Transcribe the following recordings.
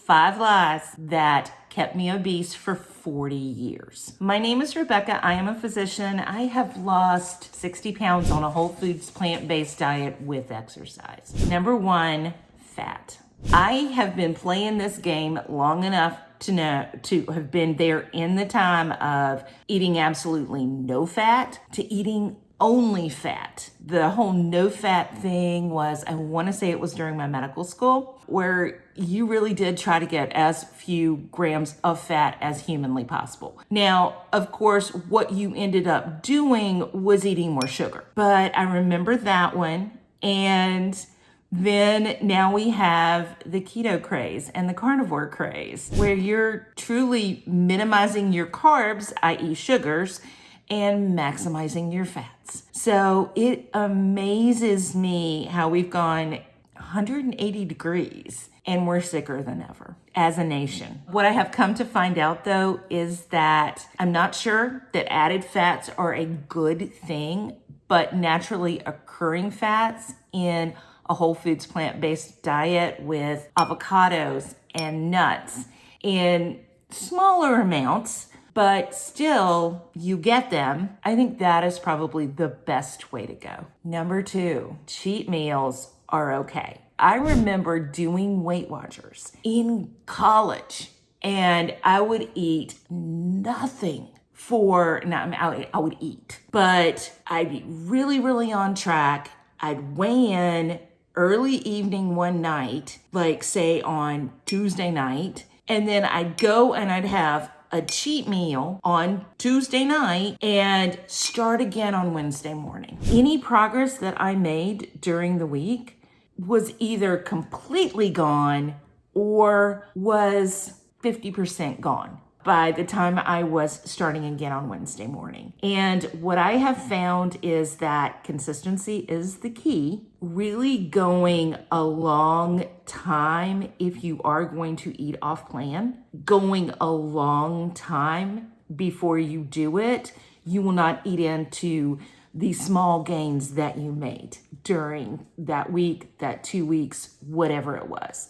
5 lies that kept me obese for 40 years. My name is Rebecca. I am a physician. I have lost 60 pounds on a whole foods plant-based diet with exercise. Number 1, fat. I have been playing this game long enough to have been there in the time of eating absolutely no fat to eating only fat. The whole no fat thing was, I want to say it was during my medical school, where you really did try to get as few grams of fat as humanly possible. Now, of course, what you ended up doing was eating more sugar. But I remember that one. And then now we have the keto craze and the carnivore craze, where you're truly minimizing your carbs, i.e. sugars, and maximizing your fats. So it amazes me how we've gone 180 degrees and we're sicker than ever as a nation. What I have come to find out though is that I'm not sure that added fats are a good thing, but naturally occurring fats in a whole foods plant-based diet with avocados and nuts in smaller amounts, but still you get them. I think that is probably the best way to go. Number 2, cheat meals are okay. I remember doing Weight Watchers in college, and I would eat nothing I would eat, but I'd be really, really on track. I'd weigh in early evening one night, like say on Tuesday night, and then I'd go and I'd have a cheat meal on Tuesday night and start again on Wednesday morning. Any progress that I made during the week was either completely gone or was 50% gone by the time I was starting again on Wednesday morning. And what I have found is that consistency is the key. Really going a long time if you are going to eat off plan, going a long time before you do it, you will not eat into the small gains that you made during that week, that 2 weeks, whatever it was.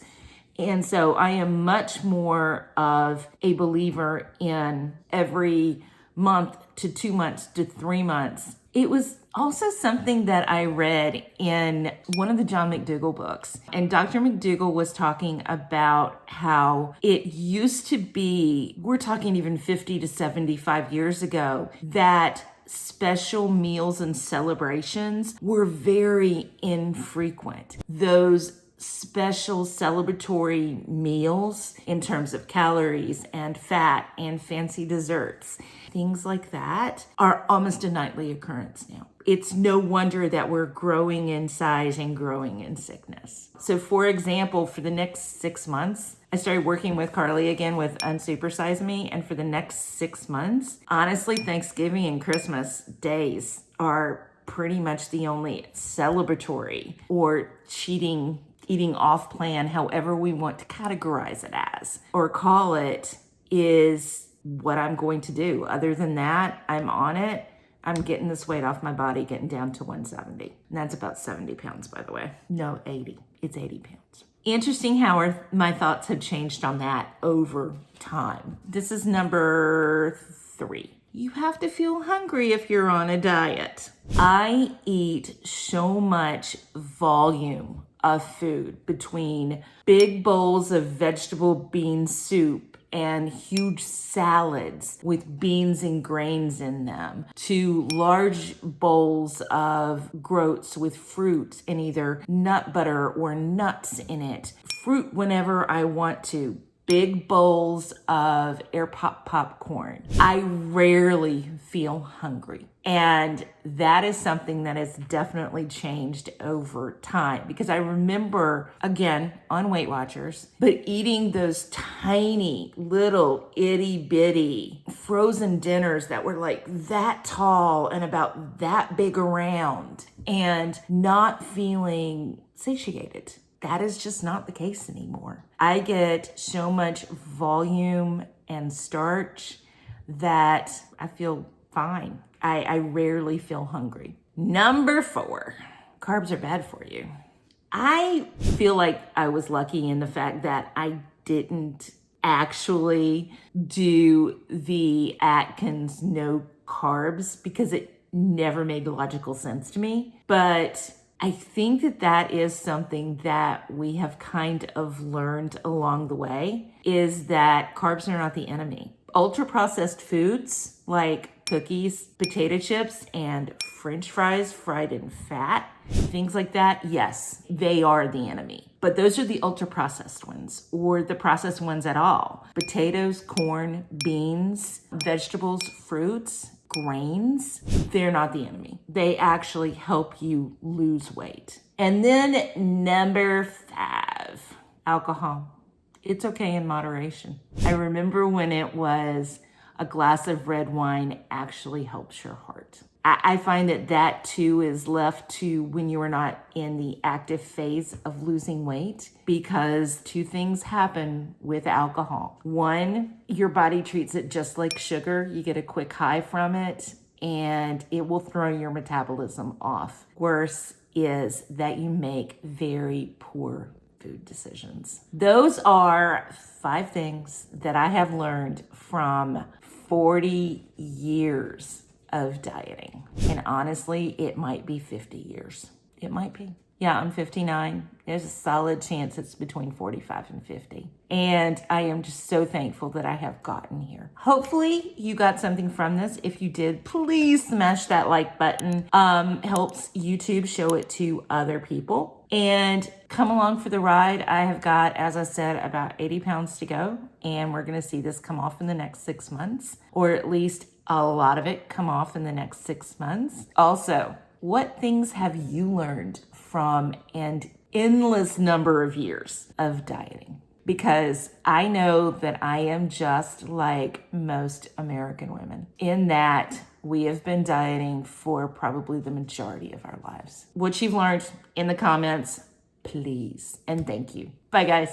And so I am much more of a believer in every month to 2 months to 3 months. It was also something that I read in one of the John McDougall books. And Dr. McDougall was talking about how it used to be, we're talking even 50 to 75 years ago, that special meals and celebrations were very infrequent. Those special celebratory meals in terms of calories and fat and fancy desserts, things like that are almost a nightly occurrence now. It's no wonder that we're growing in size and growing in sickness. So for example, for the next 6 months, I started working with Carly again with Unsupersize Me. And for the next 6 months, honestly, Thanksgiving and Christmas days are pretty much the only celebratory or eating off plan, however we want to categorize it as or call it, is what I'm going to do. Other than that, I'm on it. I'm getting this weight off my body, getting down to 170. And that's about 70 pounds, by the way. No, 80. It's 80 pounds. Interesting how my thoughts have changed on that over time. This is number 3. You have to feel hungry if you're on a diet. I eat so much volume of food, between big bowls of vegetable bean soup and huge salads with beans and grains in them, to large bowls of groats with fruit and either nut butter or nuts in it, fruit whenever I want to, big bowls of air pop popcorn. I rarely feel hungry. And that is something that has definitely changed over time, because I remember, again, on Weight Watchers, but eating those tiny little itty bitty frozen dinners that were like that tall and about that big around and not feeling satiated. That is just not the case anymore. I get so much volume and starch that I feel fine. I rarely feel hungry. Number 4, carbs are bad for you. I feel like I was lucky in the fact that I didn't actually do the Atkins no carbs because it never made logical sense to me. But I think that that is something that we have kind of learned along the way, is that carbs are not the enemy. Ultra processed foods like cookies, potato chips, and French fries fried in fat, things like that, yes, they are the enemy. But those are the ultra processed ones, or the processed ones at all. Potatoes, corn, beans, vegetables, fruits, grains, they're not the enemy. They actually help you lose weight. And then number 5, alcohol. It's okay in moderation. I remember when it was a glass of red wine actually helps your heart. I find that that too is left to when you are not in the active phase of losing weight, because 2 things happen with alcohol. 1, your body treats it just like sugar. You get a quick high from it and it will throw your metabolism off. Worse is that you make very poor food decisions. Those are 5 things that I have learned from 40 years of dieting. And honestly, it might be 50 years. It might be. Yeah, I'm 59. There's a solid chance it's between 45 and 50. And I am just so thankful that I have gotten here. Hopefully you got something from this. If you did, please smash that like button. Helps YouTube show it to other people. And come along for the ride. I have got, as I said, about 80 pounds to go. And we're going to see this come off in the next 6 months, or at least a lot of it come off in the next 6 months. Also, what things have you learned from an endless number of years of dieting? Because I know that I am just like most American women in that we have been dieting for probably the majority of our lives. What you've learned in the comments, please, and thank you. Bye, guys.